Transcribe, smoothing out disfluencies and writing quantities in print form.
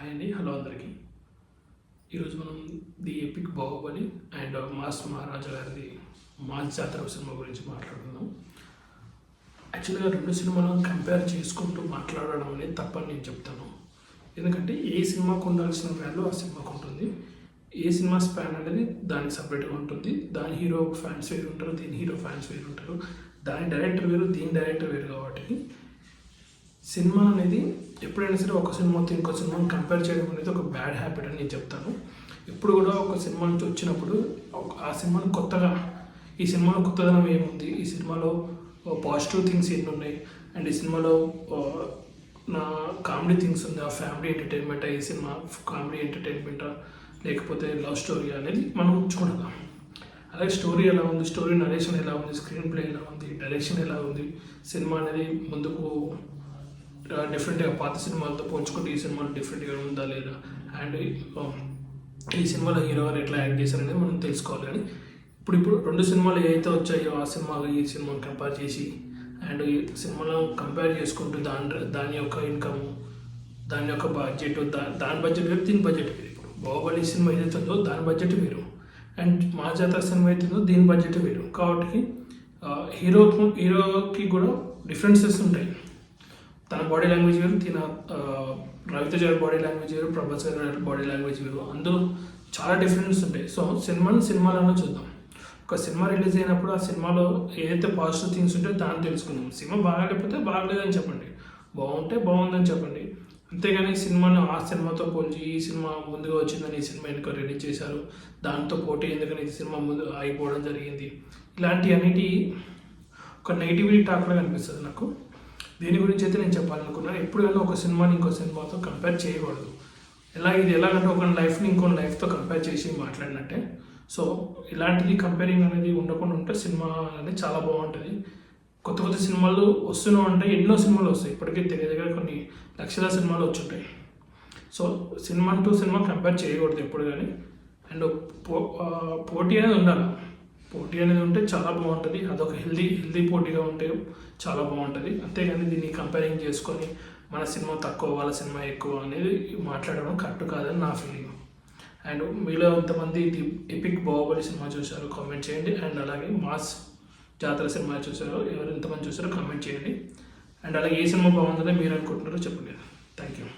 Hi అండి, hello అందరికీ. ఈరోజు మనం the epic Baahubali and mass Maharaja గారిది మాస్ జాతర సినిమా గురించి మాట్లాడుకుందాం. యాక్చువల్గా రెండు సినిమాలను కంపేర్ చేసుకుంటూ మాట్లాడడం అనేది తప్పని నేను చెప్తాను. ఎందుకంటే ఏ సినిమాకు ఉండాల్సిన వాల్యూ ఆ సినిమాకు ఉంటుంది. ఏ సినిమా స్పాన్ అనేది దానికి సపరేట్గా ఉంటుంది. దాని హీరో ఫ్యాన్స్ వేరు ఉంటారు, దీని హీరో ఫ్యాన్స్ వేరు ఉంటారు. దాని డైరెక్టర్ వేరు, దీని డైరెక్టర్ వేరు. కాబట్టి సినిమా అనేది ఎప్పుడైనా సరే ఒక సినిమాతో ఇంకో సినిమాని కంపేర్ చేయడం అనేది ఒక బ్యాడ్ హ్యాబిట్ అని నేను చెప్తాను. ఎప్పుడు కూడా ఒక సినిమా నుంచి వచ్చినప్పుడు ఆ సినిమాని కొత్తగా, ఈ సినిమాలో కొత్తదనం ఏముంది, ఈ సినిమాలో పాజిటివ్ థింగ్స్ ఎన్ని ఉన్నాయి, అండ్ ఈ సినిమాలో నా కామెడీ థింగ్స్ ఉంది, ఆ ఫ్యామిలీ ఎంటర్టైన్మెంటా, ఈ సినిమా కామెడీ ఎంటర్టైన్మెంటా లేకపోతే లవ్ స్టోరీ అనేది మనం చూడగలం. అలాగే స్టోరీ ఎలా ఉంది, స్టోరీ నరేషన్ ఎలా ఉంది, స్క్రీన్ ప్లే ఎలా ఉంది, డైరెక్షన్ ఎలా ఉంది, సినిమా అనేది ముందుకు డిఫరెంట్గా పాత సినిమాలతో పోల్చుకుంటే ఈ సినిమాలో డిఫరెంట్గా ఉందా లేదా, అండ్ ఈ సినిమాలో హీరో గారు ఎట్లా యాక్ట్ చేశారనేది మనం తెలుసుకోవాలి. కానీ ఇప్పుడు రెండు సినిమాలు ఏవైతే వచ్చాయో ఆ సినిమా ఈ సినిమాని కంపేర్ చేసి అండ్ ఈ సినిమాలో కంపేర్ చేసుకుంటూ దాని యొక్క ఇన్కమ్, దాని యొక్క బడ్జెట్, దాని బడ్జెట్ వేరు, దీని బడ్జెట్ వేరు. ఇప్పుడు బాహుబలి సినిమా ఏదైతే ఉందో దాని బడ్జెట్ వేరు, అండ్ మా జాతర సినిమా అయితే ఉందో దీని బడ్జెట్ వేరు. కాబట్టి హీరోకి కూడా డిఫరెన్సెస్ ఉంటాయి. తన బాడీ లాంగ్వేజ్ వేరు, రవితేజ గారి బాడీ లాంగ్వేజ్ వేరు, ప్రభాస్ గారి బాడీ లాంగ్వేజ్ వేరు. అందులో చాలా డిఫరెన్స్ ఉంటాయి. సో సినిమాలను చూద్దాం. ఒక సినిమా రిలీజ్ అయినప్పుడు ఆ సినిమాలో ఏదైతే పాజిటివ్ థింగ్స్ ఉంటే దాన్ని తెలుసుకుందాం. సినిమా బాగాలేకపోతే బాగలేదని చెప్పండి, బాగుంటే బాగుందని చెప్పండి. అంతేగాని సినిమాను ఆ సినిమాతో పోల్చి ఈ సినిమా ముందుగా వచ్చిందని ఈ సినిమా ఎందుకు రిలీజ్ చేశారు, దాంతో పోటీ ఎందుకని ఈ సినిమా ముందు ఆగిపోవడం జరిగింది, ఇలాంటి అన్నిటి ఒక నెగిటివిటీ టాక్లా కనిపిస్తుంది నాకు. దీని గురించి అయితే నేను చెప్పాలనుకున్నాను. ఎప్పుడైనా ఒక సినిమాని ఇంకో సినిమాతో కంపేర్ చేయకూడదు. ఇది ఎలాగంటే ఒక లైఫ్ని ఇంకో లైఫ్తో కంపేర్ చేసి మాట్లాడినట్టే. సో ఇలాంటిది కంపేరింగ్ అనేది ఉండకుండా ఉంటే సినిమా అనేది చాలా బాగుంటుంది. కొత్త కొత్త సినిమాలు వస్తూనే ఉంటాయి, ఎన్నో సినిమాలు వస్తాయి. ఇప్పటికీ దగ్గర కొన్ని లక్షల సినిమాలు వచ్చుంటాయి. So cinema to cinema compare చేయకూడదు ఎప్పుడు కానీ. అండ్ పోటీ అనేది ఉండాలి. పోటీ అనేది ఉంటే చాలా బాగుంటుంది. అదొక హెల్దీ పోటీగా ఉంటే చాలా బాగుంటుంది. అంతేగాని దీన్ని కంపేరింగ్ చేసుకొని మన సినిమా తక్కువ వాళ్ళ సినిమా ఎక్కువ అనేది మాట్లాడడం కరెక్ట్ కాదని నా ఫీలింగ్. అండ్ మీలో ఎంతమంది ఎపిక్ బాహుబలి సినిమా చూసారో కామెంట్ చేయండి. అండ్ అలాగే మాస్ జాతర సినిమా చూసారో ఎంతమంది చూసారో కామెంట్ చేయండి. అండ్ అలాగే ఏ సినిమా బాగుందని మీరు అనుకుంటున్నారో చెప్పండి. Thank you.